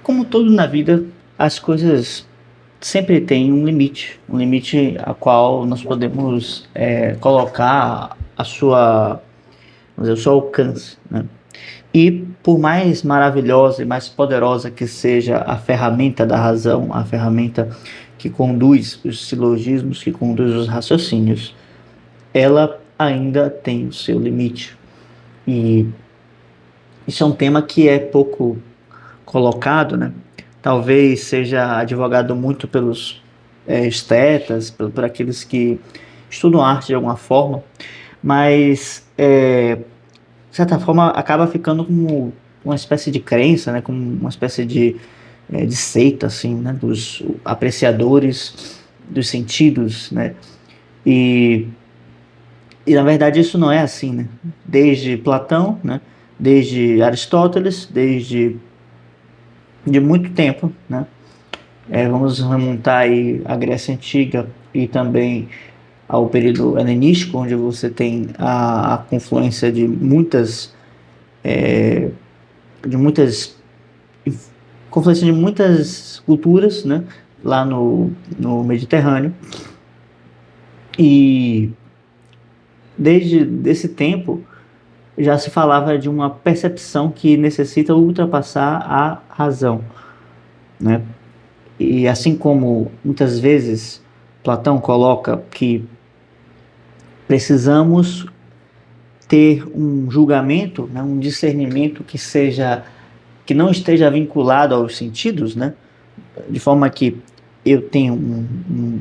Como tudo na vida, as coisas sempre têm um limite a qual nós podemos colocar vamos dizer, o seu alcance, né? E por mais maravilhosa e mais poderosa que seja a ferramenta da razão, a ferramenta que conduz os silogismos, que conduz os raciocínios, ela ainda tem o seu limite. E isso é um tema que é pouco colocado, né? Talvez seja advogado muito pelos estetas, por aqueles que estudam arte de alguma forma, mas de certa forma acaba ficando como uma espécie de crença, né? Como uma espécie de seita, assim, né? Dos apreciadores dos sentidos, né? E, e na verdade isso não é assim, né? Desde Platão, né? Desde Aristóteles, desde de muito tempo, né? Vamos remontar aí à Grécia Antiga e também ao período helenístico, onde você tem a confluência de muitas confluência de muitas culturas, né? Lá no Mediterrâneo. E desde esse tempo já se falava de uma percepção que necessita ultrapassar a razão, né? E assim como muitas vezes Platão coloca que precisamos ter um julgamento, né, um discernimento que não esteja vinculado aos sentidos, né, de forma que eu tenho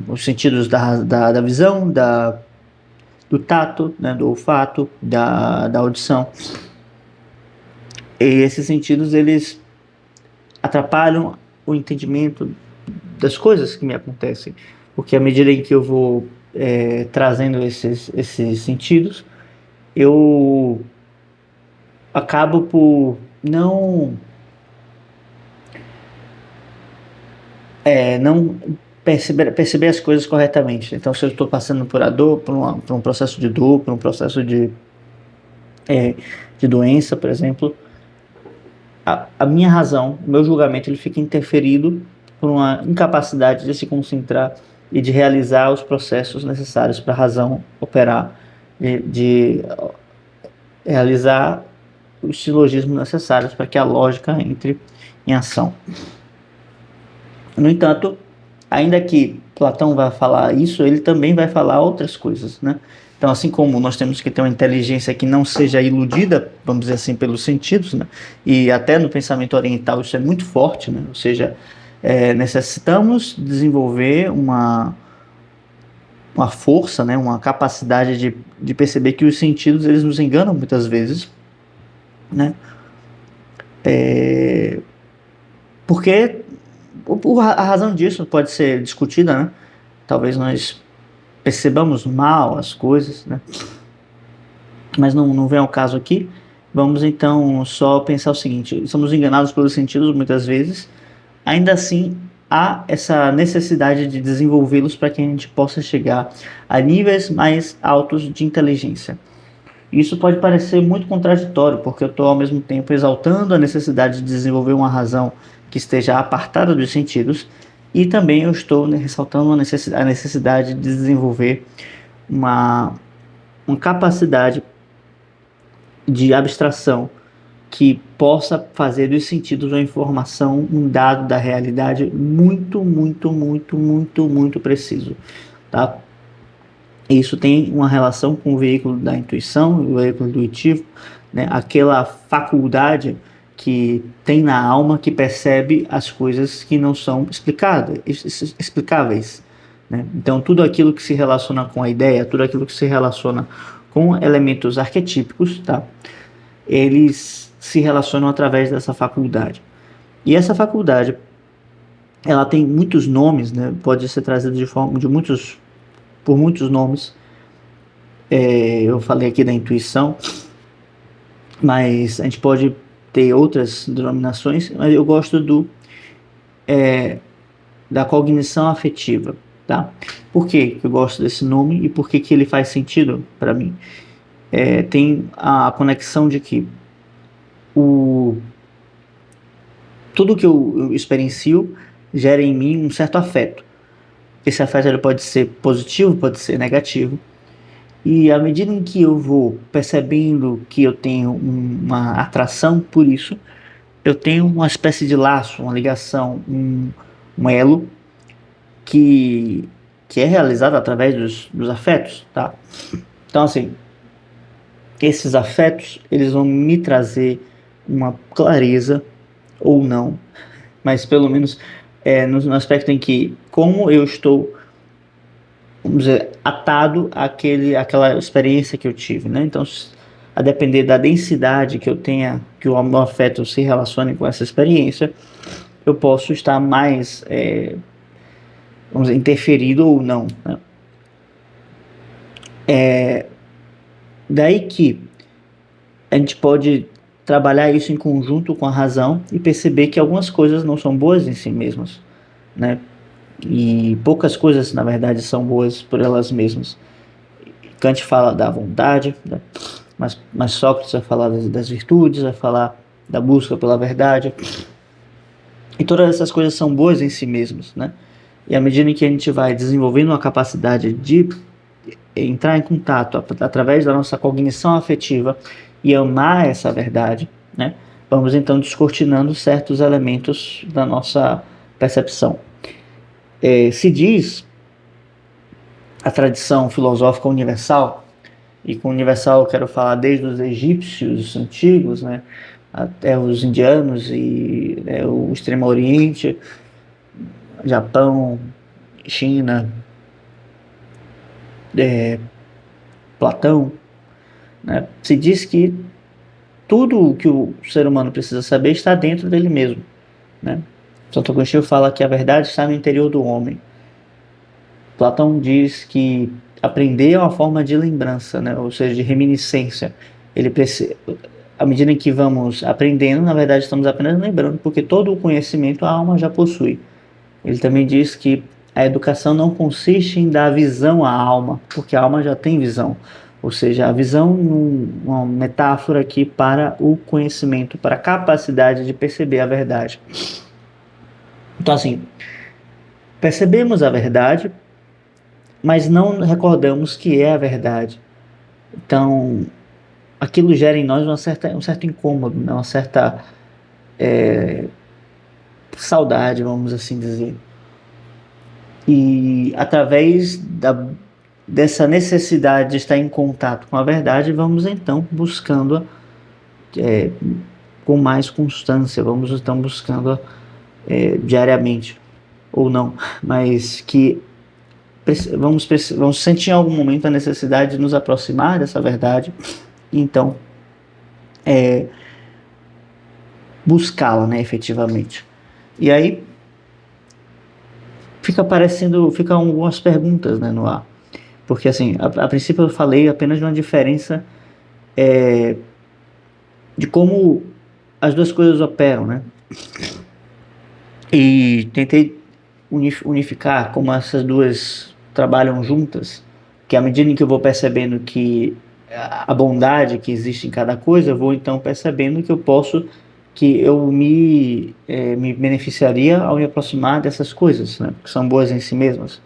os sentidos da visão, do tato, né, do olfato, da audição. E esses sentidos eles atrapalham o entendimento das coisas que me acontecem, porque à medida em que eu vou trazendo esses sentidos, eu acabo por não perceber as coisas corretamente. Então, se eu estou passando por a dor, por um processo de dor, por um processo é, de doença, por exemplo, a minha razão, o meu julgamento, ele fica interferido por uma incapacidade de se concentrar e de realizar os processos necessários para a razão operar, de realizar os silogismos necessários para que a lógica entre em ação. No entanto, ainda que Platão vai falar isso, ele também vai falar outras coisas, né? Então, assim como nós temos que ter uma inteligência que não seja iludida, vamos dizer assim, pelos sentidos, né? E até no pensamento oriental isso é muito forte, né? Ou seja, necessitamos desenvolver uma força, né? Uma capacidade de perceber que os sentidos eles nos enganam muitas vezes, né? Porque a razão disso pode ser discutida, né? Talvez nós percebamos mal as coisas, né? Mas não vem ao caso aqui. Vamos então só pensar o seguinte: somos enganados pelos sentidos muitas vezes, ainda assim há essa necessidade de desenvolvê-los para que a gente possa chegar a níveis mais altos de inteligência. Isso pode parecer muito contraditório, porque eu estou ao mesmo tempo exaltando a necessidade de desenvolver uma razão que esteja apartada dos sentidos, e também eu estou, né, ressaltando a necessidade de desenvolver uma, uma capacidade de abstração que possa fazer dos sentidos uma informação, um dado da realidade muito, muito, muito, muito, muito preciso, tá? Isso tem uma relação com o veículo da intuição, o veículo intuitivo, né? Aquela faculdade que tem na alma que percebe as coisas que não são explicáveis, né? Então, tudo aquilo que se relaciona com a ideia, tudo aquilo que se relaciona com elementos arquetípicos, tá? Eles se relacionam através dessa faculdade. E essa faculdade, ela tem muitos nomes, né? Pode ser trazida por muitos nomes. Eu falei aqui da intuição, mas a gente pode ter outras denominações, mas eu gosto da cognição afetiva, tá? Por que eu gosto desse nome e por que ele faz sentido para mim? Tem a conexão de que o, tudo que eu experiencio gera em mim um certo afeto. Esse afeto ele pode ser positivo, pode ser negativo. E à medida em que eu vou percebendo que eu tenho uma atração por isso, eu tenho uma espécie de laço, uma ligação, um elo que, que é realizado através dos afetos, tá? Então, assim, esses afetos, eles vão me trazer uma clareza, ou não, mas pelo menos no aspecto em que, como eu estou, vamos dizer, atado àquela experiência que eu tive, né? Então, a depender da densidade que eu tenha, que o meu afeto se relacione com essa experiência, eu posso estar mais, vamos dizer, interferido ou não, né? Daí que a gente pode trabalhar isso em conjunto com a razão e perceber que algumas coisas não são boas em si mesmas, né? E poucas coisas, na verdade, são boas por elas mesmas. Kant fala da vontade, né? Mas Sócrates vai falar das virtudes, vai falar da busca pela verdade. E todas essas coisas são boas em si mesmas, né? E à medida em que a gente vai desenvolvendo uma capacidade de entrar em contato através da nossa cognição afetiva e amar essa verdade, né? Vamos então descortinando certos elementos da nossa percepção. Se diz a tradição filosófica universal, e com universal eu quero falar desde os egípcios antigos, né, até os indianos e o Extremo Oriente, Japão, China, Platão, né, se diz que tudo o que o ser humano precisa saber está dentro dele mesmo, né? Santo Agostinho fala que a verdade está no interior do homem. Platão diz que aprender é uma forma de lembrança, né? Ou seja, de reminiscência. À medida em que vamos aprendendo, na verdade estamos apenas lembrando, porque todo o conhecimento a alma já possui. Ele também diz que a educação não consiste em dar visão à alma, porque a alma já tem visão. Ou seja, a visão uma metáfora aqui para o conhecimento, para a capacidade de perceber a verdade. Então, assim, percebemos a verdade, mas não recordamos que é a verdade. Então, aquilo gera em nós um certo incômodo, né? Uma certa saudade, vamos assim dizer. E através dessa necessidade de estar em contato com a verdade, vamos então buscando com mais constância, vamos então buscando diariamente, ou não, mas que vamos sentir em algum momento a necessidade de nos aproximar dessa verdade, e então buscá-la, né, efetivamente. E aí ficam algumas perguntas, né, no ar. Porque, assim, a princípio eu falei apenas de uma diferença de como as duas coisas operam, né? E tentei unificar como essas duas trabalham juntas, que à medida em que eu vou percebendo que a bondade que existe em cada coisa, eu vou então percebendo que eu me beneficiaria ao me aproximar dessas coisas, né? Que são boas em si mesmas.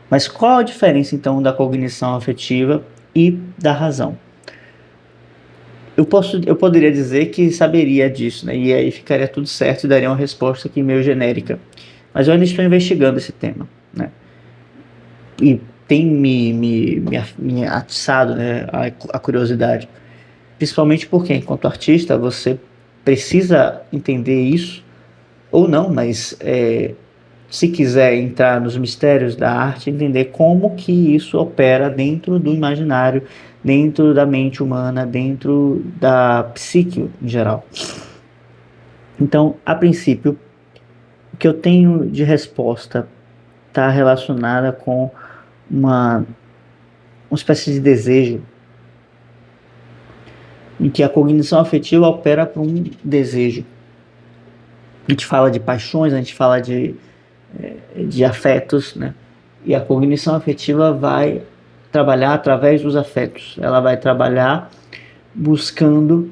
Mas qual a diferença, então, da cognição afetiva e da razão? Eu poderia dizer que saberia disso, né? E aí ficaria tudo certo e daria uma resposta aqui meio genérica. Mas eu ainda estou investigando esse tema, né? E tem me atiçado, né, a curiosidade. Principalmente porque, enquanto artista, você precisa entender isso, ou não, mas se quiser entrar nos mistérios da arte, entender como que isso opera dentro do imaginário, dentro da mente humana, dentro da psique em geral. Então, a princípio, o que eu tenho de resposta está relacionada com uma espécie de desejo, em que a cognição afetiva opera por um desejo. A gente fala de paixões, a gente fala de afetos, né? E a cognição afetiva vai trabalhar através dos afetos. Ela vai trabalhar buscando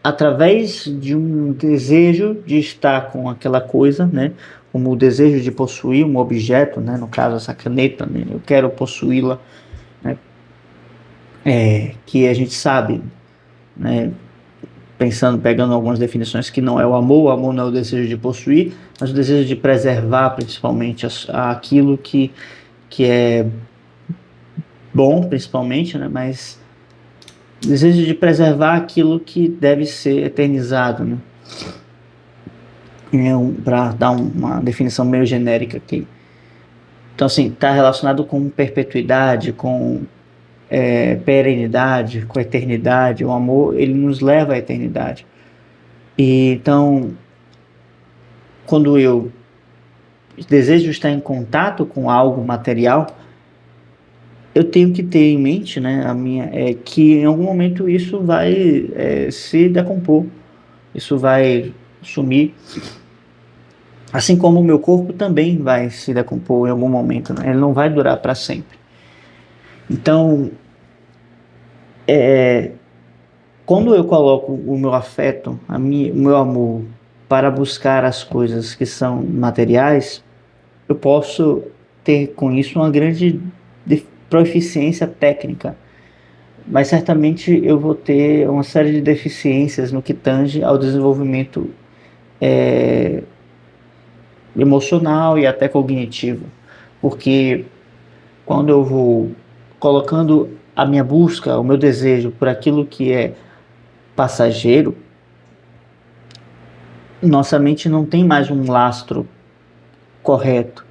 através de um desejo de estar com aquela coisa, né? Como o desejo de possuir um objeto, né? No caso, essa caneta, né? Eu quero possuí-la, né? Que a gente sabe, né? Pensando, pegando algumas definições, que não é o amor não é o desejo de possuir, mas o desejo de preservar, principalmente, aquilo que é bom, principalmente, né? Mas o desejo de preservar aquilo que deve ser eternizado, né? Para dar uma definição meio genérica aqui. Então, assim, está relacionado com perpetuidade, com perenidade, com eternidade. O amor, ele nos leva à eternidade. E então, quando eu desejo estar em contato com algo material, eu tenho que ter em mente, né, que em algum momento isso vai se decompor, isso vai sumir, assim como o meu corpo também vai se decompor em algum momento, né? Ele não vai durar para sempre. Então, quando eu coloco o meu afeto, o meu amor para buscar as coisas que são materiais, eu posso ter com isso uma grande proficiência técnica, mas certamente eu vou ter uma série de deficiências no que tange ao desenvolvimento emocional e até cognitivo, porque quando eu vou colocando a minha busca, o meu desejo por aquilo que é passageiro, nossa mente não tem mais um lastro correto,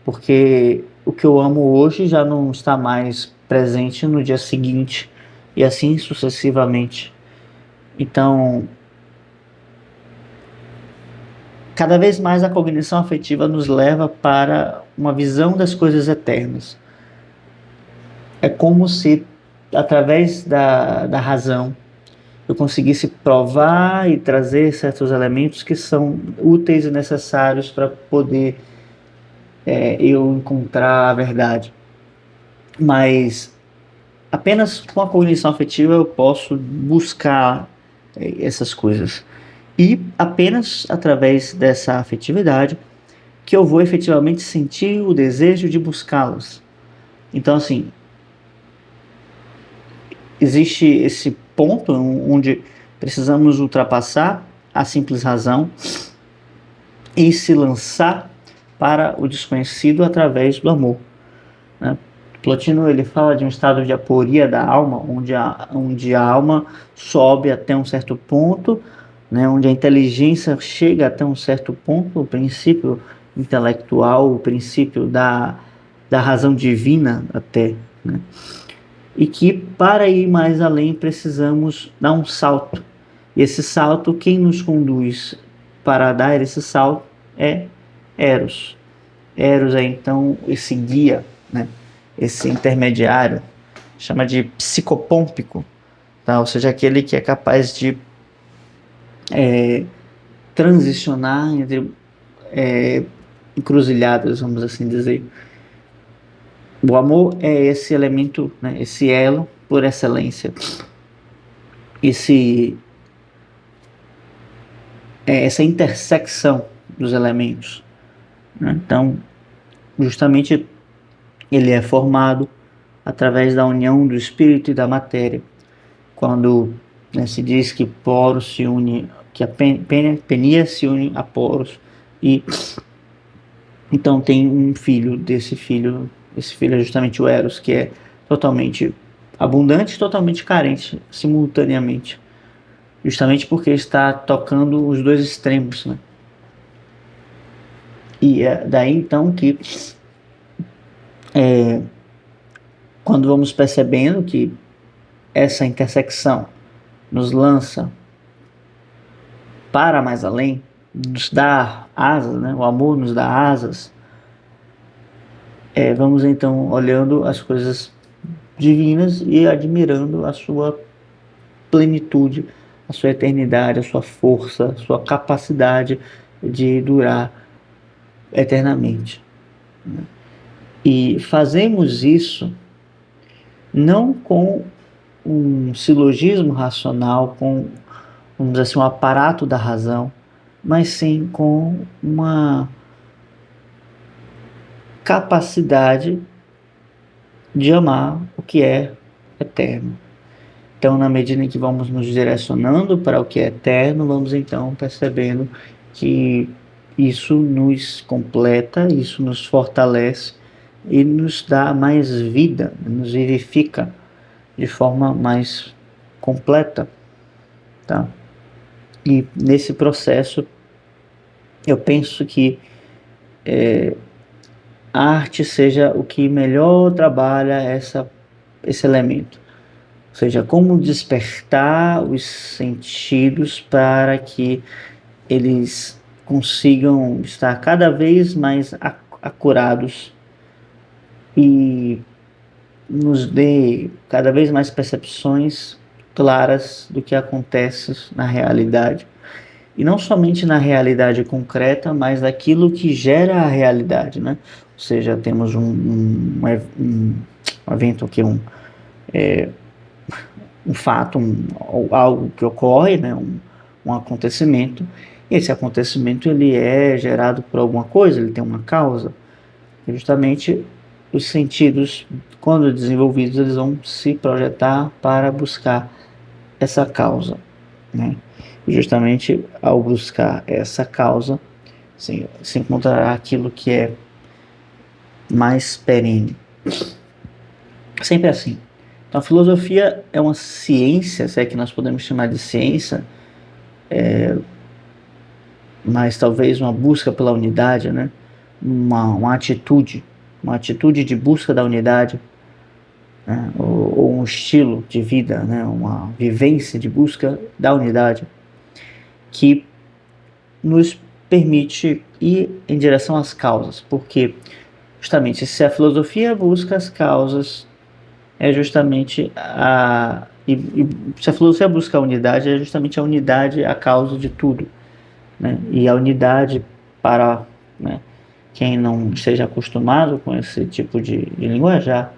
porque o que eu amo hoje já não está mais presente no dia seguinte, e assim sucessivamente. Então, cada vez mais a cognição afetiva nos leva para uma visão das coisas eternas. É como se, através da razão, eu conseguisse provar e trazer certos elementos que são úteis e necessários para poder eu encontrar a verdade. Mas apenas com a cognição afetiva eu posso buscar essas coisas. E apenas através dessa afetividade que eu vou efetivamente sentir o desejo de buscá-las. Então, assim, existe esse ponto onde precisamos ultrapassar a simples razão e se lançar para o desconhecido através do amor, né? Plotino, ele fala de um estado de aporia da alma, onde a alma sobe até um certo ponto, né, onde a inteligência chega até um certo ponto, o princípio intelectual, o princípio da razão divina até, né? E que para ir mais além precisamos dar um salto. E esse salto, quem nos conduz para dar esse salto é Eros. Eros é então esse guia, né? Esse intermediário, chama de psicopômpico, tá? Ou seja, aquele que é capaz de transicionar entre encruzilhadas, vamos assim dizer. O amor é esse elemento, né? Esse elo por excelência, essa intersecção dos elementos, né? Então, justamente ele é formado através da união do espírito e da matéria. Quando, né, se diz que Poros se une, que a Penia se une a Poros, e então tem um filho esse filho é justamente o Eros, que é totalmente abundante e totalmente carente simultaneamente, justamente porque está tocando os dois extremos, né? E é daí então que quando vamos percebendo que essa intersecção nos lança para mais além, nos dá asas, né? O amor nos dá asas. Vamos então olhando as coisas divinas e admirando a sua plenitude, a sua eternidade, a sua força, a sua capacidade de durar eternamente. E fazemos isso não com um silogismo racional, com vamos dizer assim, um aparato da razão, mas sim com uma capacidade de amar o que é eterno. Então, na medida em que vamos nos direcionando para o que é eterno, vamos então percebendo que isso nos completa, isso nos fortalece e nos dá mais vida, nos vivifica de forma mais completa, tá? E nesse processo, eu penso que a arte seja o que melhor trabalha esse elemento. Ou seja, como despertar os sentidos para que eles consigam estar cada vez mais acurados e nos dê cada vez mais percepções claras do que acontece na realidade. E não somente na realidade concreta, mas daquilo que gera a realidade, né? Ou seja, temos um evento aqui, um fato, algo que ocorre, né? Um acontecimento. E esse acontecimento ele é gerado por alguma coisa, ele tem uma causa. E justamente os sentidos, quando desenvolvidos, eles vão se projetar para buscar essa causa, né? E justamente ao buscar essa causa, se encontrará aquilo que é mais perene. Sempre assim. Então, a filosofia é uma ciência, se é que nós podemos chamar de ciência, mas talvez uma busca pela unidade, né? Uma atitude de busca da unidade, né? Ou um estilo de vida, né? Uma vivência de busca da unidade que nos permite ir em direção às causas, porque justamente se a filosofia busca as causas, é justamente e se a filosofia busca a unidade, é justamente a unidade a causa de tudo, né? E a unidade para, né, quem não esteja acostumado com esse tipo de linguajar,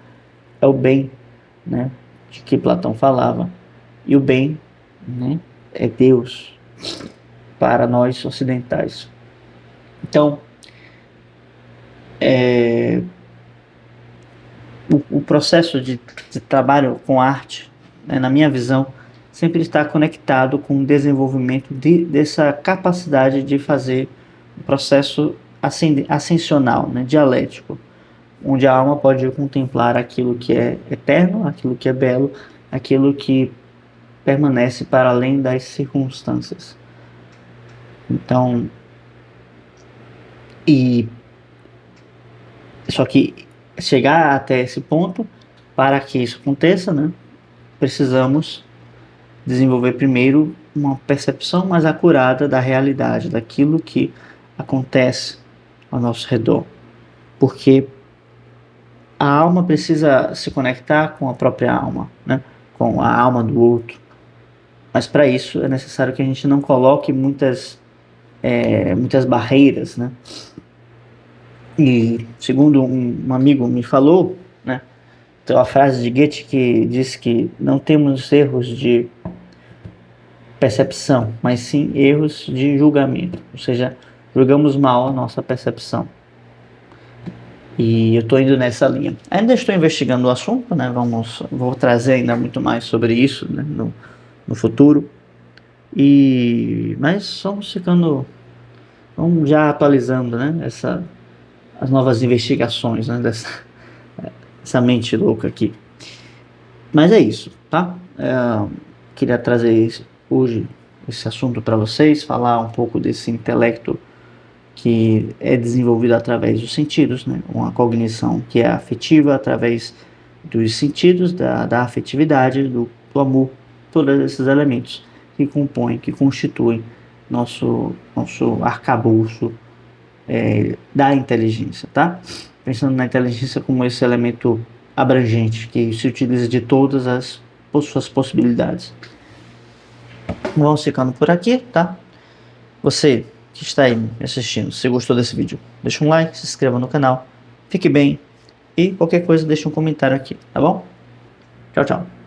é o bem, né, de que Platão falava. E o bem, né, é Deus para nós ocidentais. Então, o processo de trabalho com arte, né, na minha visão, sempre está conectado com o desenvolvimento dessa capacidade de fazer um processo ascensional, né, dialético, onde a alma pode contemplar aquilo que é eterno, aquilo que é belo, aquilo que permanece para além das circunstâncias. Então, só que chegar até esse ponto, para que isso aconteça, né, precisamos desenvolver primeiro uma percepção mais acurada da realidade, daquilo que acontece ao nosso redor. Porque a alma precisa se conectar com a própria alma, né, com a alma do outro. Mas para isso é necessário que a gente não coloque muitas barreiras, né? E segundo um amigo me falou, né, tem uma frase de Goethe que diz que não temos erros de percepção, mas sim erros de julgamento, ou seja, julgamos mal a nossa percepção. E eu estou indo nessa linha. Ainda estou investigando o assunto, né? Vou trazer ainda muito mais sobre isso, né, no futuro. Mas vamos já atualizando, né? As novas investigações, né? Essa mente louca aqui. Mas é isso, tá? Queria trazer hoje esse assunto para vocês, falar um pouco desse intelecto que é desenvolvido através dos sentidos, né? Uma cognição que é afetiva através dos sentidos, da afetividade, do amor, todos esses elementos que compõem, que constituem nosso arcabouço da inteligência, tá? Pensando na inteligência como esse elemento abrangente que se utiliza de todas as suas possibilidades. Vamos ficando por aqui, tá? Você que está aí me assistindo, se gostou desse vídeo, deixa um like, se inscreva no canal, fique bem e qualquer coisa deixa um comentário aqui, tá bom? Tchau, tchau.